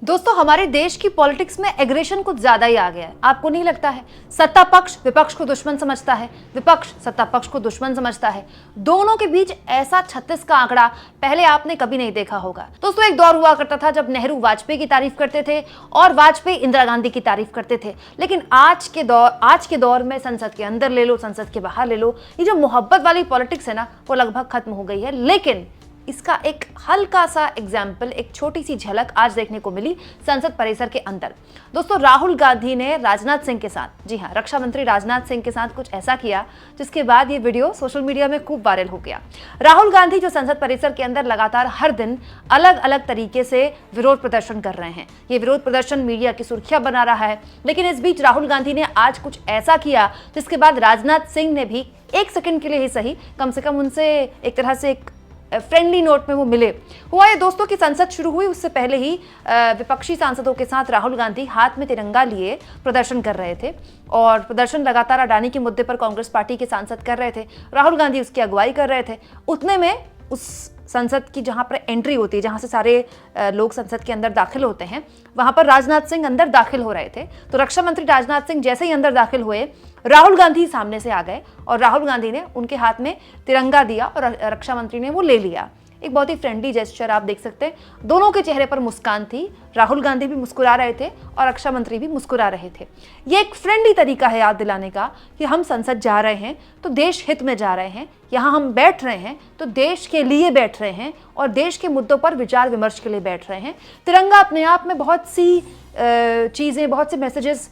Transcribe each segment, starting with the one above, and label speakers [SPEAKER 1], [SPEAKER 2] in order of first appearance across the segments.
[SPEAKER 1] दोस्तों, हमारे देश की पॉलिटिक्स में एग्रेशन कुछ ज्यादा ही आ गया है। आपको नहीं लगता है? सत्ता पक्ष विपक्ष को दुश्मन समझता है, विपक्ष सत्ता पक्ष को दुश्मन समझता है। दोनों के बीच ऐसा 36 का आंकड़ा पहले आपने कभी नहीं देखा होगा। दोस्तों, एक दौर हुआ करता था जब नेहरू वाजपेयी की तारीफ करते थे और वाजपेयी इंदिरा गांधी की तारीफ करते थे। लेकिन आज के दौर में संसद के अंदर ले लो, संसद के बाहर ले लो, ये जो मोहब्बत वाली पॉलिटिक्स है ना, वो लगभग खत्म हो गई है। लेकिन इसका एक हल्का सा एग्जाम्पल, एक छोटी सी झलक आज देखने को मिली संसद परिसर के अंदर। दोस्तों, राहुल गांधी ने राजनाथ सिंह के साथ, जी हाँ, रक्षा मंत्री राजनाथ सिंह के साथ कुछ ऐसा किया जिसके बाद ये वीडियो सोशल मीडिया में खूब वायरल हो गया। राहुल गांधी जो संसद परिसर के अंदर लगातार हर दिन अलग अलग तरीके से विरोध प्रदर्शन कर रहे हैं। ये विरोध प्रदर्शन मीडिया की सुर्खियां बना रहा है। लेकिन इस बीच राहुल गांधी ने आज कुछ ऐसा किया जिसके बाद राजनाथ सिंह ने भी एक सेकंड के लिए ही सही, कम से कम उनसे एक तरह से एक फ्रेंडली नोट में वो मिले। हुआ ये दोस्तों कि संसद शुरू हुई उससे पहले ही विपक्षी सांसदों के साथ राहुल गांधी हाथ में तिरंगा लिए प्रदर्शन कर रहे थे और प्रदर्शन लगातार अडानी के मुद्दे पर कांग्रेस पार्टी के सांसद कर रहे थे। राहुल गांधी उसकी अगुवाई कर रहे थे। उतने में उस संसद की जहां पर एंट्री होती है, जहां से सारे लोग संसद के अंदर दाखिल होते हैं, वहां पर राजनाथ सिंह अंदर दाखिल हो रहे थे। तो रक्षा मंत्री राजनाथ सिंह जैसे ही अंदर दाखिल हुए, राहुल गांधी सामने से आ गए और राहुल गांधी ने उनके हाथ में तिरंगा दिया और रक्षा मंत्री ने वो ले लिया। एक बहुत ही फ्रेंडली जेस्चर आप देख सकते हैं। दोनों के चेहरे पर मुस्कान थी। राहुल गांधी भी मुस्कुरा रहे थे और रक्षा मंत्री भी मुस्कुरा रहे थे। ये एक फ्रेंडली तरीका है याद दिलाने का कि हम संसद जा रहे हैं तो देश हित में जा रहे हैं, यहाँ हम बैठ रहे हैं तो देश के लिए बैठ रहे हैं और देश के मुद्दों पर विचार विमर्श के लिए बैठ रहे हैं। तिरंगा अपने आप में बहुत सी चीज़ें, बहुत से मैसेजेस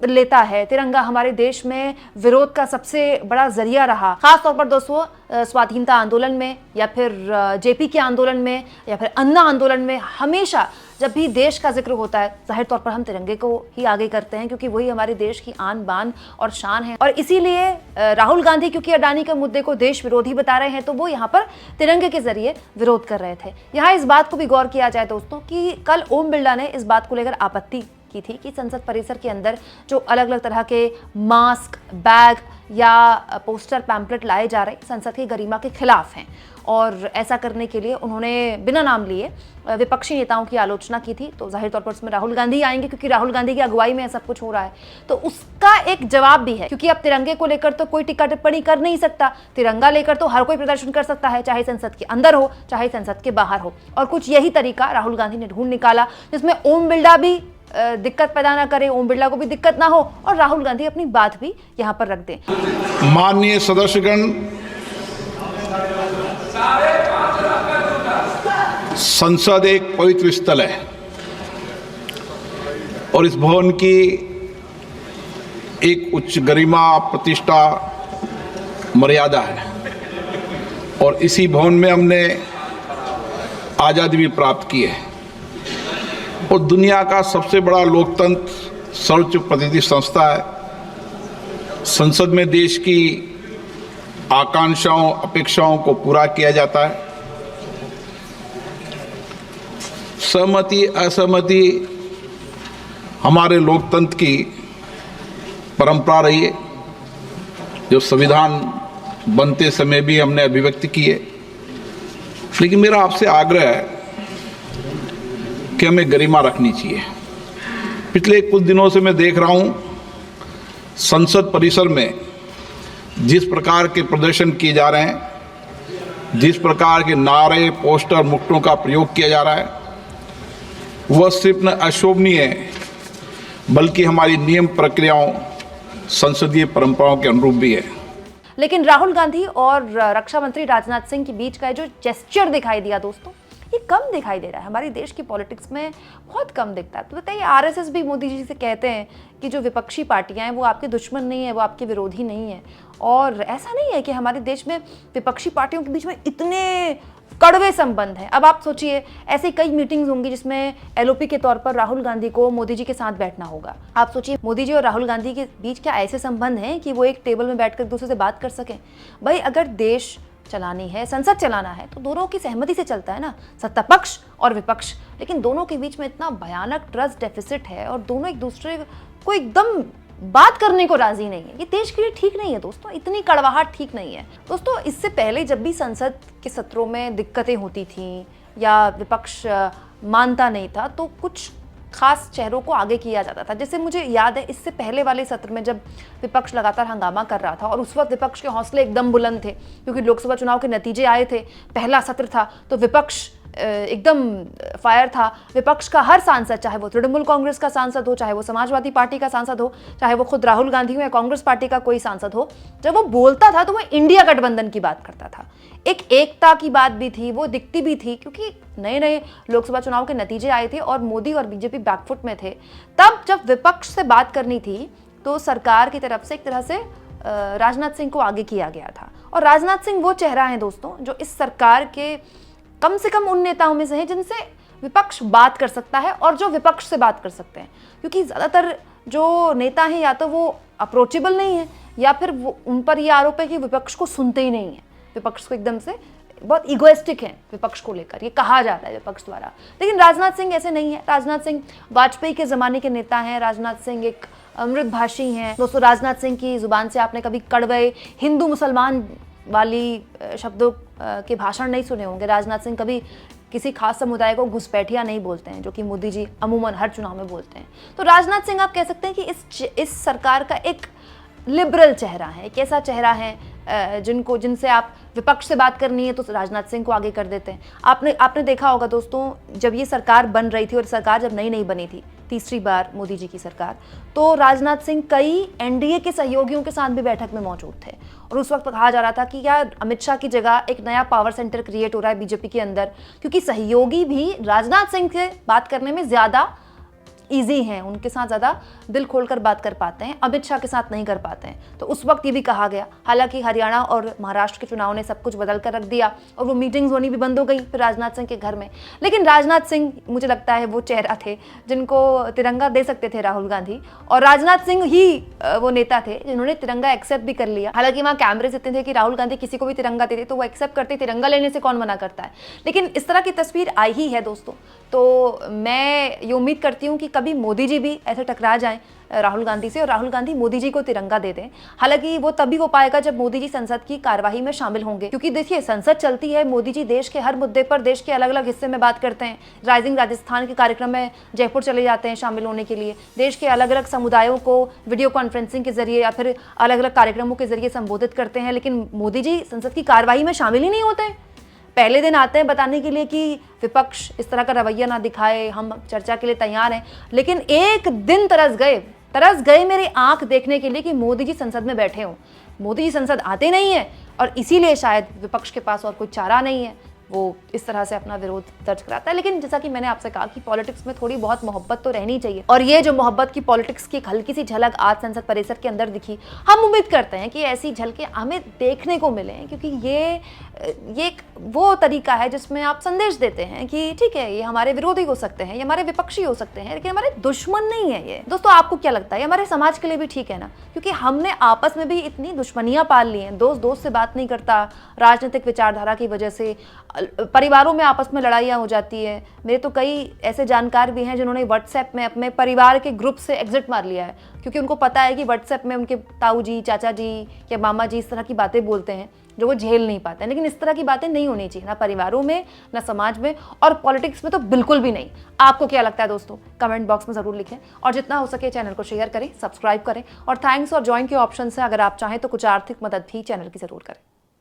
[SPEAKER 1] लेता है। तिरंगा हमारे देश में विरोध का सबसे बड़ा जरिया रहा, खास तौर पर दोस्तों स्वाधीनता आंदोलन में या फिर जेपी के आंदोलन में या फिर अन्ना आंदोलन में। हमेशा जब भी देश का जिक्र होता है, जाहिर तौर पर हम तिरंगे को ही आगे करते हैं क्योंकि वही हमारे देश की आन बान और शान है। और इसीलिए राहुल गांधी क्योंकि अडानी के मुद्दे को देश विरोधी बता रहे हैं तो वो यहाँ पर तिरंगे के जरिए विरोध कर रहे थे। यहाँ इस बात को भी गौर किया जाए दोस्तों कि कल ओम बिरला ने इस बात को लेकर आपत्ति की थी कि संसद परिसर के अंदर जो अलग अलग तरह के मास्क, बैग या पोस्टर, पैम्पलेट लाए जा रहे संसद की गरिमा के खिलाफ हैं और ऐसा करने के लिए उन्होंने बिना नाम लिए विपक्षी नेताओं की आलोचना की थी। तो जाहिर तौर पर उसमें राहुल गांधी आएंगे क्योंकि राहुल गांधी की अगुवाई में सब कुछ हो रहा है। तो उसका एक जवाब भी है क्योंकि अब तिरंगे को लेकर तो कोई टिक्का टिप्पणी कर नहीं सकता। तिरंगा लेकर तो हर कोई प्रदर्शन कर सकता है, चाहे संसद के अंदर हो चाहे संसद के बाहर हो। और कुछ यही तरीका राहुल गांधी ने ढूंढ निकाला जिसमें ओम बिरला भी दिक्कत पैदा ना करे, ओम बिरला को भी दिक्कत ना हो और राहुल गांधी अपनी बात भी यहां पर रख दें।
[SPEAKER 2] माननीय सदस्यगण, संसद एक पवित्र स्थल है और इस भवन की एक उच्च गरिमा, प्रतिष्ठा, मर्यादा है और इसी भवन में हमने आज़ादी भी प्राप्त की है और दुनिया का सबसे बड़ा लोकतंत्र सर्वोच्च प्रतिनिधि संस्था है। संसद में देश की आकांक्षाओं, अपेक्षाओं को पूरा किया जाता है। सहमति असहमति हमारे लोकतंत्र की परंपरा रही है जो संविधान बनते समय भी हमने अभिव्यक्त की है। लेकिन मेरा आपसे आग्रह है कि हमें गरिमा रखनी चाहिए। पिछले कुछ दिनों से मैं देख रहा हूं संसद परिसर में जिस प्रकार के प्रदर्शन किए जा रहे हैं, जिस प्रकार के नारे, पोस्टर, मुक्तों का प्रयोग किया जा रहा है, वह सिर्फ न अशोभनीय है बल्कि हमारी नियम प्रक्रियाओं, संसदीय परंपराओं के अनुरूप भी है।
[SPEAKER 1] लेकिन राहुल गांधी और रक्षा मंत्री राजनाथ सिंह के बीच का जो जेस्चर दिखाई दिया दोस्तों, ये कम दिखाई दे रहा है। हमारी देश की पॉलिटिक्स में बहुत कम दिखता है। तो बताइए, आरएसएस भी मोदी जी से कहते हैं कि जो विपक्षी पार्टियां हैं वो आपके दुश्मन नहीं है, वो आपके विरोधी नहीं है। और ऐसा नहीं है कि हमारे देश में विपक्षी पार्टियों के बीच में इतने कड़वे संबंध हैं। अब आप सोचिए, ऐसी कई मीटिंग्स होंगी जिसमें एलओपी के तौर पर राहुल गांधी को मोदी जी के साथ बैठना होगा। आप सोचिए, मोदी जी और राहुल गांधी के बीच क्या ऐसे संबंध हैं कि वो एक टेबल में बैठकर एक दूसरे से बात कर सकें? भाई, अगर देश चलानी है, संसद चलाना है तो दोनों की सहमति से चलता है ना, सत्ता पक्ष और विपक्ष। लेकिन दोनों के बीच में इतना भयानक ट्रस्ट डेफिसिट है और दोनों एक दूसरे को एकदम बात करने को राजी नहीं है। ये देश के लिए ठीक नहीं है दोस्तों, इतनी कड़वाहट ठीक नहीं है दोस्तों। इससे पहले जब भी संसद के सत्रों में दिक्कतें होती थी या विपक्ष मानता नहीं था तो कुछ खास चेहरों को आगे किया जाता था। जैसे मुझे याद है इससे पहले वाले सत्र में जब विपक्ष लगातार हंगामा कर रहा था और उस वक्त विपक्ष के हौसले एकदम बुलंद थे क्योंकि लोकसभा चुनाव के नतीजे आए थे, पहला सत्र था, तो विपक्ष एकदम फायर था। विपक्ष का हर सांसद, चाहे वो तृणमूल कांग्रेस का सांसद हो, चाहे वो समाजवादी पार्टी का सांसद हो, चाहे वो खुद राहुल गांधी हो या कांग्रेस पार्टी का कोई सांसद हो, जब वो बोलता था तो वो इंडिया गठबंधन की बात करता था। एक एकता की बात भी थी, वो दिखती भी थी क्योंकि नए नए लोकसभा चुनाव के नतीजे आए थे और मोदी और बीजेपी बैकफुट में थे। तब जब विपक्ष से बात करनी थी तो सरकार की तरफ से एक तरह से राजनाथ सिंह को आगे किया गया था। और राजनाथ सिंह वो चेहरा है दोस्तों जो इस सरकार के कम से कम उन नेताओं में से है जिनसे विपक्ष बात कर सकता है और जो विपक्ष से बात कर सकते हैं, क्योंकि ज़्यादातर जो नेता हैं या तो वो अप्रोचेबल नहीं है या फिर वो उन पर ये आरोप है कि विपक्ष को सुनते ही नहीं है, विपक्ष को एकदम से बहुत ईगोइस्टिक है विपक्ष को लेकर, ये कहा जाता है विपक्ष द्वारा। लेकिन राजनाथ सिंह ऐसे नहीं है। राजनाथ सिंह वाजपेयी के ज़माने के नेता हैं। राजनाथ सिंह एक अमृतभाषी हैं दोस्तों। राजनाथ सिंह की ज़ुबान से आपने कभी कड़वे हिंदू मुसलमान वाली शब्दों के भाषण नहीं सुने होंगे। राजनाथ सिंह कभी किसी खास समुदाय को घुसपैठिया नहीं बोलते हैं, जो कि मोदी जी अमूमन हर चुनाव में बोलते हैं। तो राजनाथ सिंह आप कह सकते हैं कि इस सरकार का एक लिबरल चेहरा है, एक ऐसा चेहरा है जिनसे आप विपक्ष से बात करनी है तो राजनाथ सिंह को आगे कर देते हैं। आपने देखा होगा दोस्तों, जब ये सरकार बन रही थी और सरकार जब नई बनी थी, तीसरी बार मोदी जी की सरकार, तो राजनाथ सिंह कई एनडीए के सहयोगियों के साथ भी बैठक में मौजूद थे और उस वक्त कहा जा रहा था कि क्या अमित शाह की जगह एक नया पावर सेंटर क्रिएट हो रहा है बीजेपी के अंदर, क्योंकि सहयोगी भी राजनाथ सिंह से बात करने में ज़्यादा ईजी हैं, उनके साथ ज़्यादा दिल खोलकर बात कर पाते हैं, अमित शाह के साथ नहीं कर पाते हैं। तो उस वक्त ये भी कहा गया। हालांकि हरियाणा और महाराष्ट्र के चुनाव ने सब कुछ बदल कर रख दिया और वो मीटिंग्स होनी भी बंद हो गई फिर राजनाथ सिंह के घर में। लेकिन राजनाथ सिंह मुझे लगता है वो चेहरा थे जिनको तिरंगा दे सकते थे राहुल गांधी, और राजनाथ सिंह ही वो नेता थे जिन्होंने तिरंगा एक्सेप्ट भी कर लिया। हालांकि वहाँ कैमरे इतने थे कि राहुल गांधी किसी को भी तिरंगा देते तो वो एक्सेप्ट करते, तिरंगा लेने से कौन मना करता है। लेकिन इस तरह की तस्वीर आई ही है दोस्तों। तो मैं ये उम्मीद करती हूँ कि कभी मोदी जी भी ऐसे टकरा जाएं राहुल गांधी से और राहुल गांधी मोदी जी को तिरंगा दे दें। हालांकि वो तभी हो पाएगा जब मोदी जी संसद की कार्यवाही में शामिल होंगे, क्योंकि देखिए संसद चलती है, मोदी जी देश के हर मुद्दे पर देश के अलग अलग हिस्से में बात करते हैं। राइजिंग राजस्थान के कार्यक्रम में जयपुर चले जाते हैं शामिल होने के लिए, देश के अलग अलग समुदायों को वीडियो कॉन्फ्रेंसिंग के जरिए या फिर अलग अलग कार्यक्रमों के जरिए संबोधित करते हैं। लेकिन मोदी जी संसद की कार्यवाही में शामिल ही नहीं होते हैं। पहले दिन आते हैं बताने के लिए कि विपक्ष इस तरह का रवैया ना दिखाए, हम चर्चा के लिए तैयार हैं, लेकिन एक दिन तरस गए मेरी आंख देखने के लिए कि मोदी जी संसद में बैठे हों। मोदी जी संसद आते नहीं है और इसीलिए शायद विपक्ष के पास और कोई चारा नहीं है, वो इस तरह से अपना विरोध दर्ज कराता है। लेकिन जैसा कि मैंने आपसे कहा कि पॉलिटिक्स में थोड़ी बहुत मोहब्बत तो रहनी चाहिए, और ये जो मोहब्बत की पॉलिटिक्स की एक हल्की सी झलक आज संसद परिसर के अंदर दिखी, हम उम्मीद करते हैं कि ऐसी झलकें हमें देखने को मिलें, क्योंकि ये एक वो तरीका है जिसमें आप संदेश देते हैं कि ठीक है, ये हमारे विरोधी हो सकते हैं, ये हमारे विपक्षी हो सकते हैं, लेकिन हमारे दुश्मन नहीं है ये। दोस्तों आपको क्या लगता है, ये हमारे समाज के लिए भी ठीक है ना? क्योंकि हमने आपस में भी इतनी दुश्मनियां पाल ली हैं, दोस्त से बात नहीं करता, राजनीतिक विचारधारा की वजह से परिवारों में आपस में लड़ाइयाँ हो जाती है। मेरे तो कई ऐसे जानकार भी हैं जिन्होंने व्हाट्सएप में अपने परिवार के ग्रुप से एग्जिट मार लिया है, क्योंकि उनको पता है कि व्हाट्सएप में उनके ताऊ जी, चाचा जी या मामा जी इस तरह की बातें बोलते हैं जो वो झेल नहीं पाते हैं। लेकिन इस तरह की बातें नहीं होनी चाहिए, ना परिवारों में, ना समाज में, और पॉलिटिक्स में तो बिल्कुल भी नहीं। आपको क्या लगता है दोस्तों, कमेंट बॉक्स में ज़रूर लिखें, और जितना हो सके चैनल को शेयर करें, सब्सक्राइब करें, और थैंक्स और ज्वाइन के ऑप्शन से अगर आप चाहें तो कुछ आर्थिक मदद भी चैनल की ज़रूर करें।